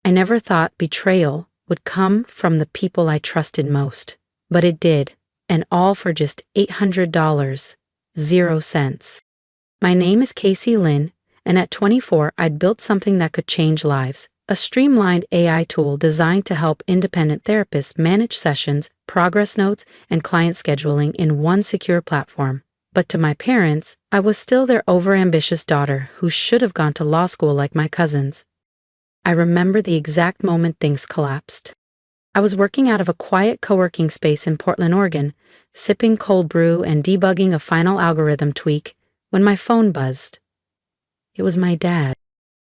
I never thought betrayal would come from the people I trusted most, but it did, and all for just $800, 0 cents. My name is Casey Lin, and at 24, I'd built something that could change lives, a streamlined AI tool designed to help independent therapists manage sessions, progress notes, and client scheduling in one secure platform. But to my parents, I was still their overambitious daughter who should have gone to law school like my cousins. I remember the exact moment things collapsed. I was working out of a quiet coworking space in Portland, Oregon, sipping cold brew and debugging a final algorithm tweak, when my phone buzzed. It was my dad.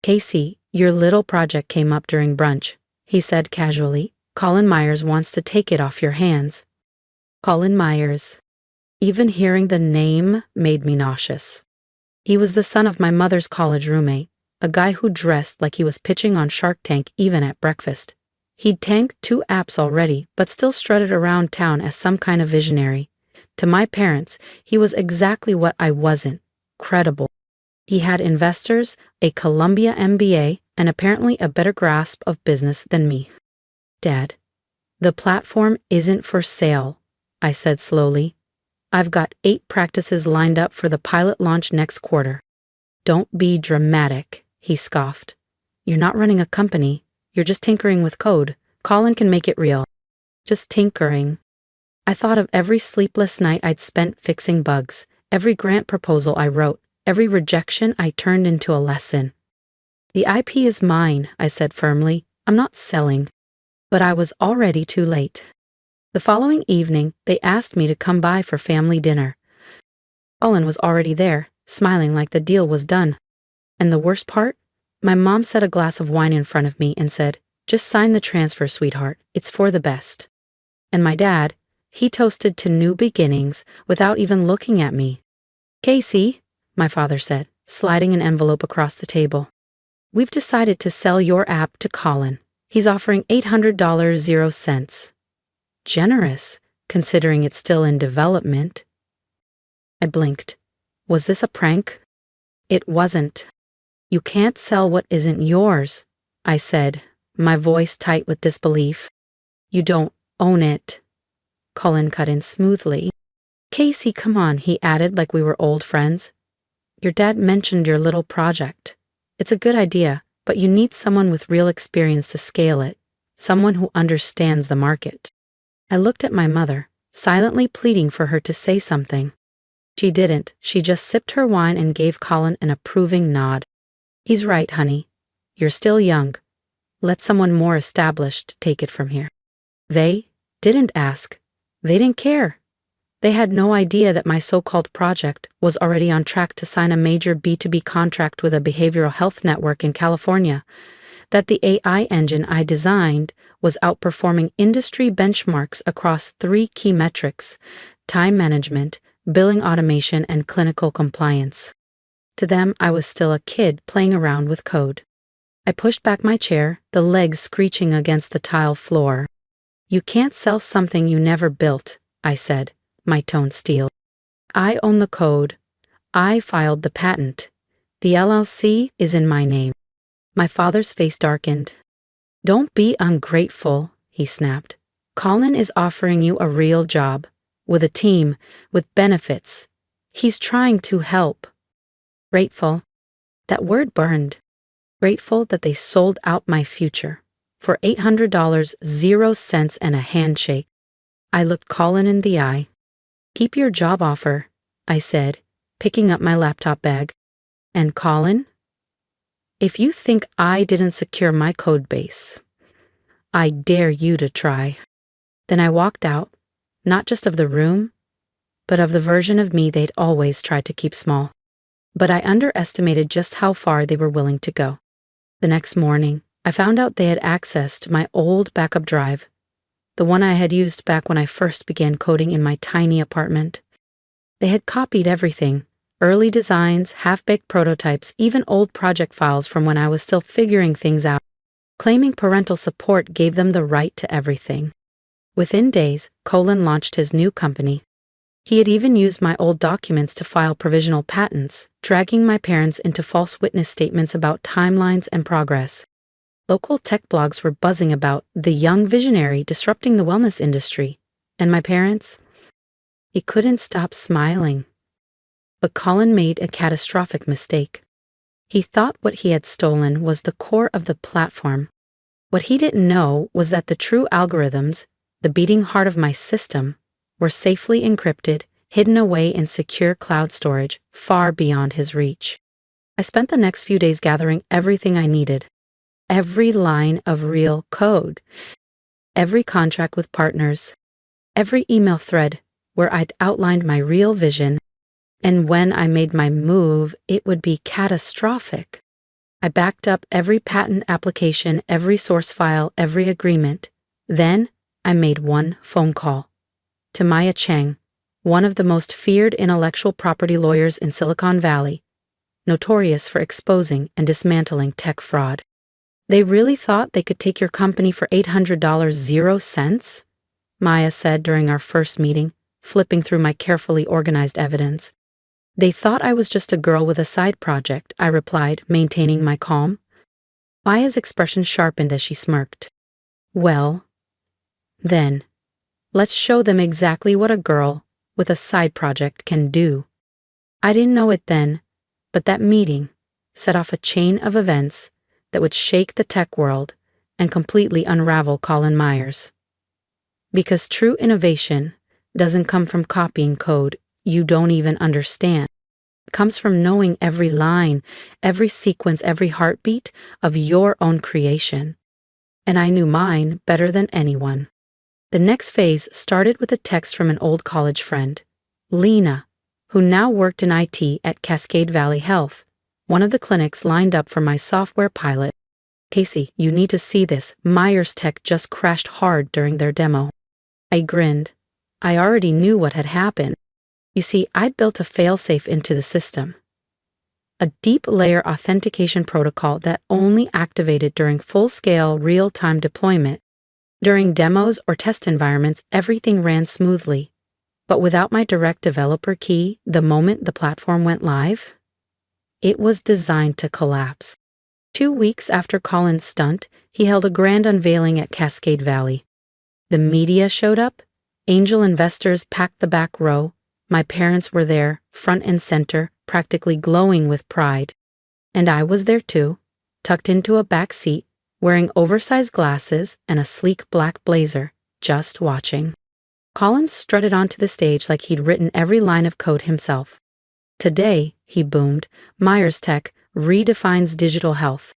"Casey, your little project came up during brunch," he said casually. "Colin Myers wants to take it off your hands." Colin Myers. Even hearing the name made me nauseous. He was the son of my mother's college roommate, a guy who dressed like he was pitching on Shark Tank even at breakfast. He'd tanked 2 apps already, but still strutted around town as some kind of visionary. To my parents, he was exactly what I wasn't: credible. He had investors, a Columbia MBA, and apparently a better grasp of business than me. "Dad, the platform isn't for sale," I said slowly. "I've got 8 practices lined up for the pilot launch next quarter." "Don't be dramatic," he scoffed. "You're not running a company. You're just tinkering with code. Colin can make it real." Just tinkering. I thought of every sleepless night I'd spent fixing bugs, every grant proposal I wrote, every rejection I turned into a lesson. "The IP is mine," I said firmly. "I'm not selling." But I was already too late. The following evening, they asked me to come by for family dinner. Colin was already there, smiling like the deal was done. And the worst part? My mom set a glass of wine in front of me and said, "Just sign the transfer, sweetheart. It's for the best." And my dad, he toasted to new beginnings without even looking at me. "Casey," my father said, sliding an envelope across the table, "we've decided to sell your app to Colin. He's offering $800, 0 cents. Generous, considering it's still in development." I blinked. Was this a prank? It wasn't. "You can't sell what isn't yours," I said, my voice tight with disbelief. "You don't own it." Colin cut in smoothly. "Casey, come on," he added like we were old friends. "Your dad mentioned your little project. It's a good idea, but you need someone with real experience to scale it, someone who understands the market." I looked at my mother, silently pleading for her to say something. She didn't. She just sipped her wine and gave Colin an approving nod. "He's right, honey. You're still young. Let someone more established take it from here." They didn't ask. They didn't care. They had no idea that my so-called project was already on track to sign a major B2B contract with a behavioral health network in California, that the AI engine I designed was outperforming industry benchmarks across 3 key metrics: time management, billing automation, and clinical compliance. To them, I was still a kid playing around with code. I pushed back my chair, the legs screeching against the tile floor. "You can't sell something you never built," I said, my tone steel. "I own the code. I filed the patent. The LLC is in my name." My father's face darkened. "Don't be ungrateful," he snapped. "Colin is offering you a real job, with a team, with benefits. He's trying to help." Grateful. That word burned. Grateful that they sold out my future for $800, 0 cents, and a handshake. I looked Colin in the eye. "Keep your job offer," I said, picking up my laptop bag. "And Colin, if you think I didn't secure my code base, I dare you to try." Then I walked out, not just of the room, but of the version of me they'd always tried to keep small. But I underestimated just how far they were willing to go. The next morning, I found out they had accessed my old backup drive, the one I had used back when I first began coding in my tiny apartment. They had copied everything: early designs, half-baked prototypes, even old project files from when I was still figuring things out. Claiming parental support gave them the right to everything. Within days, Colin launched his new company. He had even used my old documents to file provisional patents, dragging my parents into false witness statements about timelines and progress. Local tech blogs were buzzing about the young visionary disrupting the wellness industry. And my parents? He couldn't stop smiling. But Colin made a catastrophic mistake. He thought what he had stolen was the core of the platform. What he didn't know was that the true algorithms, the beating heart of my system, were safely encrypted, hidden away in secure cloud storage far beyond his reach. I spent the next few days gathering everything I needed. Every line of real code, every contract with partners, every email thread where I'd outlined my real vision, and when I made my move, it would be catastrophic. I backed up every patent application, every source file, every agreement. Then I made one phone call to Maya Cheng, one of the most feared intellectual property lawyers in Silicon Valley, notorious for exposing and dismantling tech fraud. They really thought they could take your company for $800 0 cents? Maya said during our first meeting, flipping through my carefully organized evidence. They thought I was just a girl with a side project, I replied, maintaining my calm. Maya's expression sharpened as she smirked. Well, then, let's show them exactly what a girl with a side project can do. I didn't know it then, but that meeting set off a chain of events that would shake the tech world and completely unravel Colin Myers. Because true innovation doesn't come from copying code you don't even understand. It comes from knowing every line, every sequence, every heartbeat of your own creation. And I knew mine better than anyone. The next phase started with a text from an old college friend, Lena, who now worked in IT at Cascade Valley Health, one of the clinics lined up for my software pilot. Casey, you need to see this. Myers Tech just crashed hard during their demo. I grinned. I already knew what had happened. You see, I'd built a failsafe into the system. A deep layer authentication protocol that only activated during full-scale, real-time deployment. During demos or test environments, everything ran smoothly. But without my direct developer key, the moment the platform went live, it was designed to collapse. 2 weeks after Colin's stunt, he held a grand unveiling at Cascade Valley. The media showed up. Angel investors packed the back row. My parents were there, front and center, practically glowing with pride. And I was there too, tucked into a back seat, wearing oversized glasses and a sleek black blazer, just watching. Colin strutted onto the stage like he'd written every line of code himself. Today, he boomed, Myers Tech redefines digital health.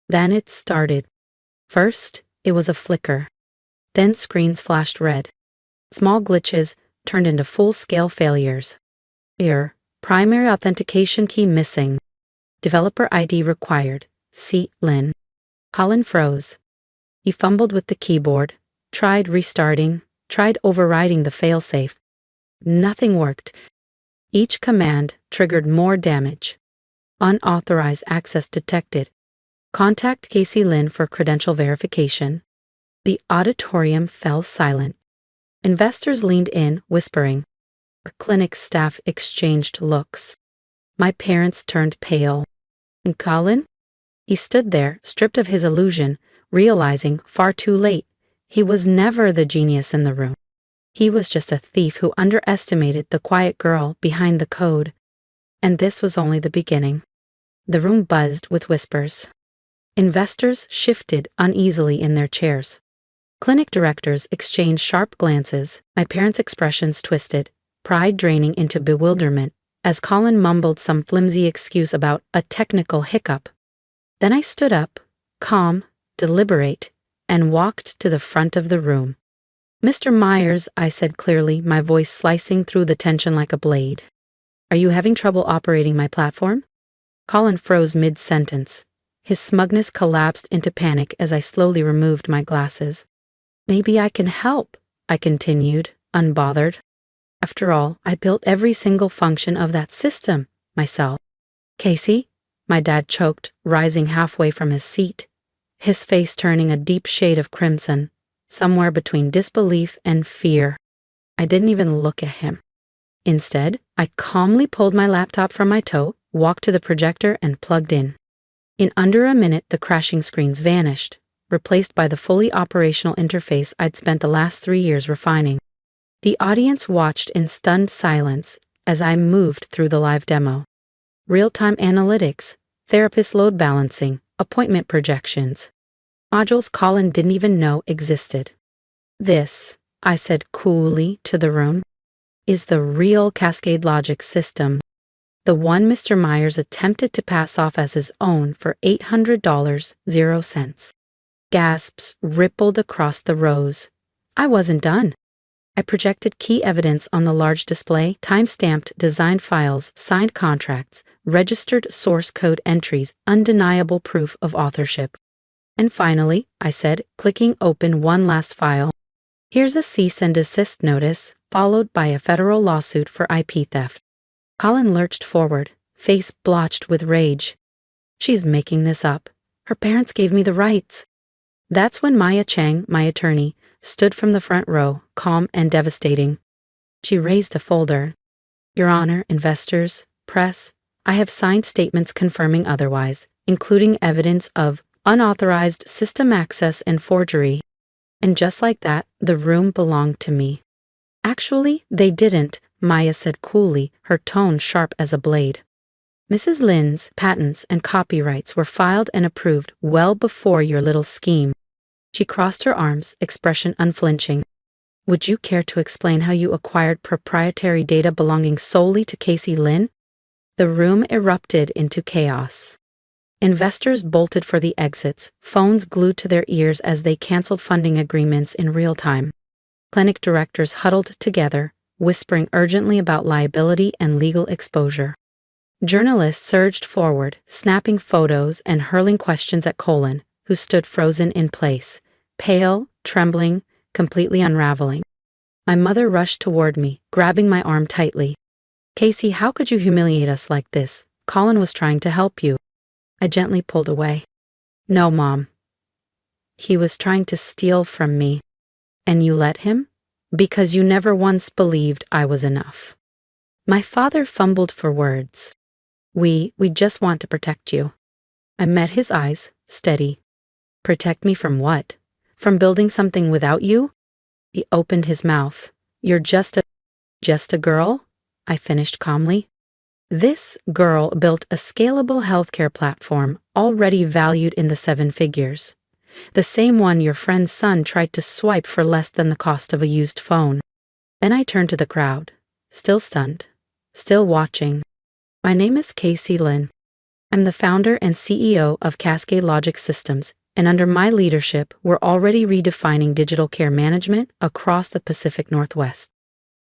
Then it started. First, it was a flicker. Then screens flashed red. Small glitches turned into full-scale failures. Error, primary authentication key missing. Developer ID required. Casey Lin. Colin froze. He fumbled with the keyboard, tried restarting, tried overriding the failsafe. Nothing worked. Each command triggered more damage. Unauthorized access detected. Contact Casey Lin for credential verification. The auditorium fell silent. Investors leaned in, whispering. The clinic staff exchanged looks. My parents turned pale. And Colin? He stood there, stripped of his illusion, realizing, far too late, he was never the genius in the room. He was just a thief who underestimated the quiet girl behind the code. And this was only the beginning. The room buzzed with whispers. Investors shifted uneasily in their chairs. Clinic directors exchanged sharp glances, my parents' expressions twisted, pride draining into bewilderment, as Colin mumbled some flimsy excuse about a technical hiccup. Then I stood up, calm, deliberate, and walked to the front of the room. Mr. Myers, I said clearly, my voice slicing through the tension like a blade. Are you having trouble operating my platform? Colin froze mid-sentence. His smugness collapsed into panic as I slowly removed my glasses. Maybe I can help, I continued, unbothered. After all, I built every single function of that system myself. Casey? My dad choked, rising halfway from his seat, his face turning a deep shade of crimson, somewhere between disbelief and fear. I didn't even look at him. Instead, I calmly pulled my laptop from my tote, walked to the projector, and plugged in. In under a minute, the crashing screens vanished, replaced by the fully operational interface I'd spent the last 3 years refining. The audience watched in stunned silence as I moved through the live demo. Real-time analytics, therapist load balancing, appointment projections. Modules Colin didn't even know existed. This, I said coolly to the room, is the real Cascade Logic system. The one Mr. Myers attempted to pass off as his own for $800, 0 cents. Gasps rippled across the rows. I wasn't done. I projected key evidence on the large display, time-stamped design files, signed contracts, registered source code entries, undeniable proof of authorship. And finally, I said, clicking open one last file, here's a cease and desist notice, followed by a federal lawsuit for IP theft. Colin lurched forward, face blotched with rage. She's making this up. Her parents gave me the rights. That's when Maya Chang, my attorney, stood from the front row, calm and devastating. She raised a folder. Your Honor, investors, press, I have signed statements confirming otherwise, including evidence of unauthorized system access and forgery. And just like that, the room belonged to me. Actually, they didn't, Maya said coolly, her tone sharp as a blade. Mrs. Lin's patents and copyrights were filed and approved well before your little scheme. She crossed her arms, expression unflinching. Would you care to explain how you acquired proprietary data belonging solely to Casey Lin? The room erupted into chaos. Investors bolted for the exits, phones glued to their ears as they canceled funding agreements in real time. Clinic directors huddled together, whispering urgently about liability and legal exposure. Journalists surged forward, snapping photos and hurling questions at Colin, who stood frozen in place, pale, trembling, completely unraveling. My mother rushed toward me, grabbing my arm tightly. Casey, how could you humiliate us like this? Colin was trying to help you. I gently pulled away. No, Mom. He was trying to steal from me. And you let him? Because you never once believed I was enough. My father fumbled for words. We just want to protect you. I met his eyes, steady. Protect me from what? From building something without you? He opened his mouth. You're just a girl? I finished calmly. This girl built a scalable healthcare platform already valued in the 7 figures. The same one your friend's son tried to swipe for less than the cost of a used phone. Then I turned to the crowd, still stunned, still watching. My name is Casey Lin. I'm the founder and CEO of Cascade Logic Systems, and under my leadership, we're already redefining digital care management across the Pacific Northwest.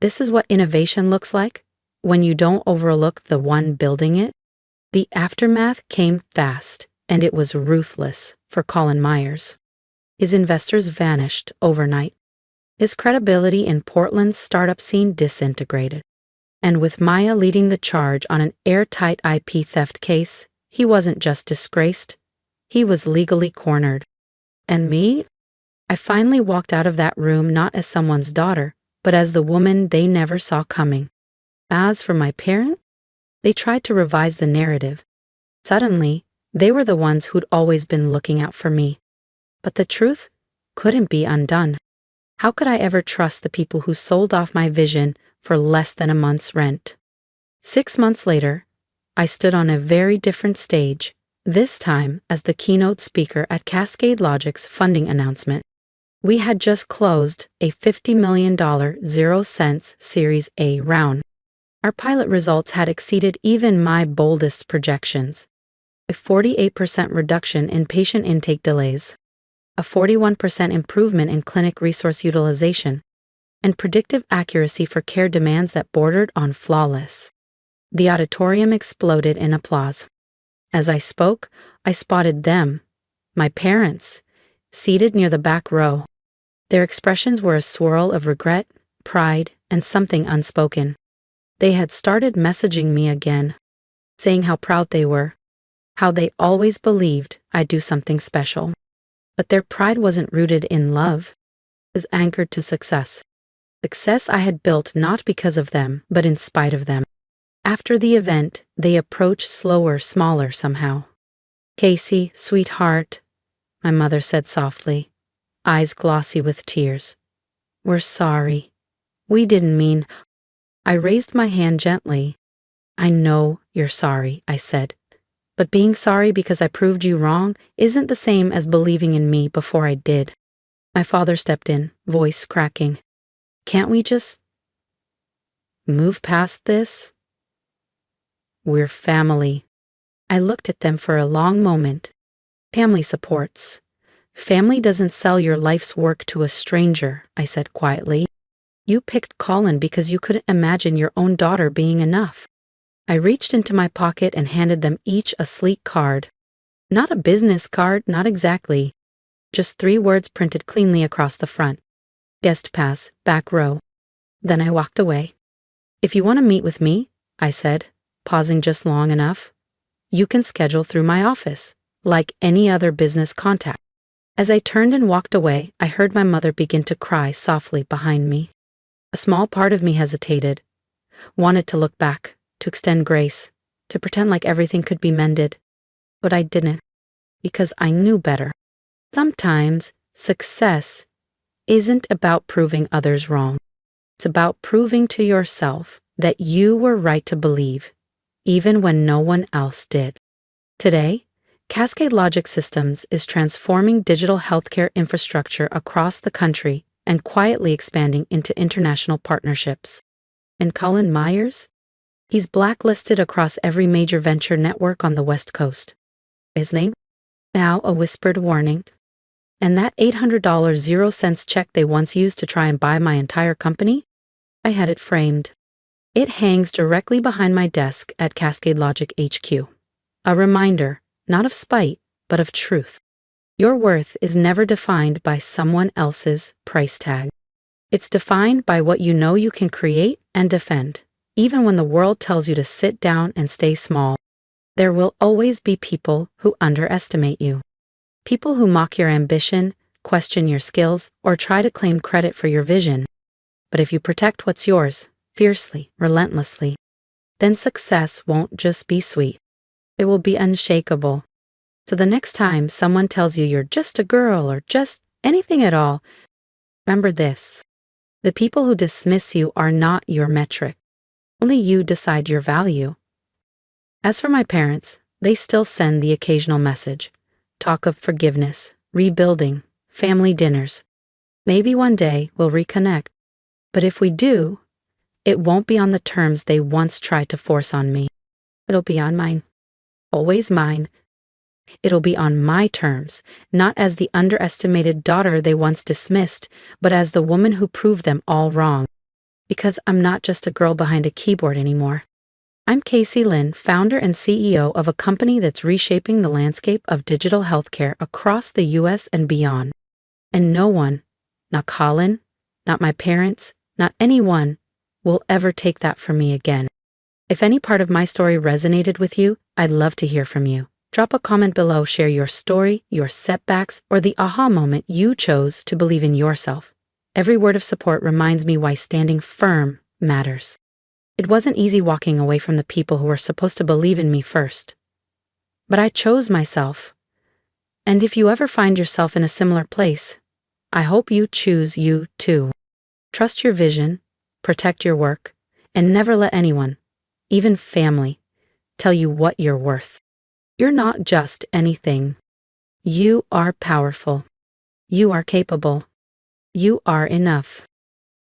This is what innovation looks like when you don't overlook the one building it. The aftermath came fast, and it was ruthless for Colin Myers. His investors vanished overnight. His credibility in Portland's startup scene disintegrated. And with Maya leading the charge on an airtight IP theft case, he wasn't just disgraced, he was legally cornered. And me? I finally walked out of that room not as someone's daughter, but as the woman they never saw coming. As for my parents, they tried to revise the narrative. Suddenly, they were the ones who'd always been looking out for me. But the truth couldn't be undone. How could I ever trust the people who sold off my vision for less than a month's rent? 6 months later, I stood on a very different stage, this time as the keynote speaker at Cascade Logic's funding announcement. We had just closed a $50 million 0 cents Series A round. Our pilot results had exceeded even my boldest projections. A 48% reduction in patient intake delays, a 41% improvement in clinic resource utilization, and predictive accuracy for care demands that bordered on flawless. The auditorium exploded in applause. As I spoke, I spotted them, my parents, seated near the back row. Their expressions were a swirl of regret, pride, and something unspoken. They had started messaging me again, saying how proud they were, how they always believed I'd do something special. But their pride wasn't rooted in love. It was anchored to success. Success I had built not because of them, but in spite of them. After the event, they approached slower, smaller somehow. Casey, sweetheart, my mother said softly, eyes glossy with tears. We're sorry. We didn't mean. I raised my hand gently. I know you're sorry, I said. But being sorry because I proved you wrong isn't the same as believing in me before I did. My father stepped in, voice cracking. Can't we just move past this? We're family. I looked at them for a long moment. Family supports. Family doesn't sell your life's work to a stranger, I said quietly. You picked Colin because you couldn't imagine your own daughter being enough. I reached into my pocket and handed them each a sleek card. Not a business card, not exactly. Just 3 words printed cleanly across the front. Guest pass, back row. Then I walked away. If you want to meet with me, I said, pausing just long enough, you can schedule through my office, like any other business contact. As I turned and walked away, I heard my mother begin to cry softly behind me. A small part of me hesitated, wanted to look back, to extend grace, to pretend like everything could be mended. But I didn't, because I knew better. Sometimes success isn't about proving others wrong. It's about proving to yourself that you were right to believe, even when no one else did. Today, Cascade Logic Systems is transforming digital healthcare infrastructure across the country and quietly expanding into international partnerships. And Colin Myers? He's blacklisted across every major venture network on the West Coast. His name? Now a whispered warning. And that $800 0 cents check they once used to try and buy my entire company? I had it framed. It hangs directly behind my desk at Cascade Logic HQ. A reminder, not of spite, but of truth. Your worth is never defined by someone else's price tag. It's defined by what you know you can create and defend, even when the world tells you to sit down and stay small. There will always be people who underestimate you. People who mock your ambition, question your skills, or try to claim credit for your vision. But if you protect what's yours, fiercely, relentlessly, then success won't just be sweet. It will be unshakable. So the next time someone tells you you're just a girl or just anything at all, remember this. The people who dismiss you are not your metric. Only you decide your value. As for my parents, they still send the occasional message. Talk of forgiveness, rebuilding, family dinners. Maybe one day we'll reconnect. But if we do, it won't be on the terms they once tried to force on me. It'll be on mine. Always mine. It'll be on my terms, not as the underestimated daughter they once dismissed, but as the woman who proved them all wrong. Because I'm not just a girl behind a keyboard anymore. I'm Casey Lin, founder and CEO of a company that's reshaping the landscape of digital healthcare across the US and beyond. And no one, not Colin, not my parents, not anyone, will ever take that from me again. If any part of my story resonated with you, I'd love to hear from you. Drop a comment below, share your story, your setbacks, or the aha moment you chose to believe in yourself. Every word of support reminds me why standing firm matters. It wasn't easy walking away from the people who were supposed to believe in me first. But I chose myself. And if you ever find yourself in a similar place, I hope you choose you too. Trust your vision, protect your work, and never let anyone, even family, tell you what you're worth. You're not just anything. You are powerful. You are capable. You are enough.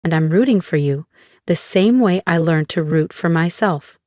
And I'm rooting for you the same way I learned to root for myself.